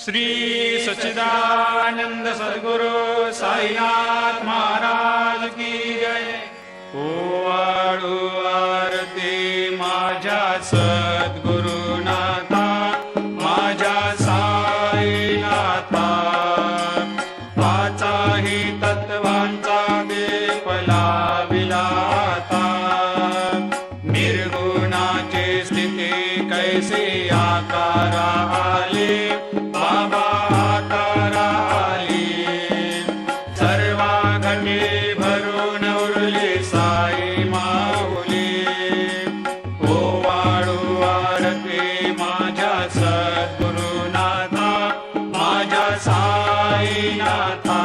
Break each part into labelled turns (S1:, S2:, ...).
S1: श्री सच्चिदानंद सद्गुरु साईनाथ महाराज की जय। ओवाळू आरती माझ्या सद्गुरुनाथा, माझ्या साईनाथा, पाचाही तत्वांचा दीप लाविला आता। निर्गुणाची स्थिती कैसे आकारा आले, बाबा आकारा आली। सर्वा घटे भरून उरली साई माऊली। ओवाळू आरती माझ्या सद्गुरुनाथा, माझ्या साईनाथा,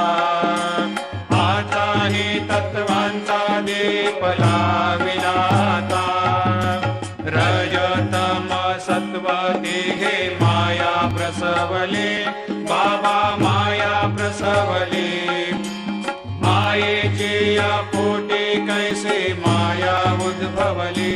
S1: आताही तत्वांचा दीप लाविला आता। रजतम सत्व तिघे माया प्रसवले, बाबा माया प्रसवले। मायेची या पोटी कैसे माया उद्भवली।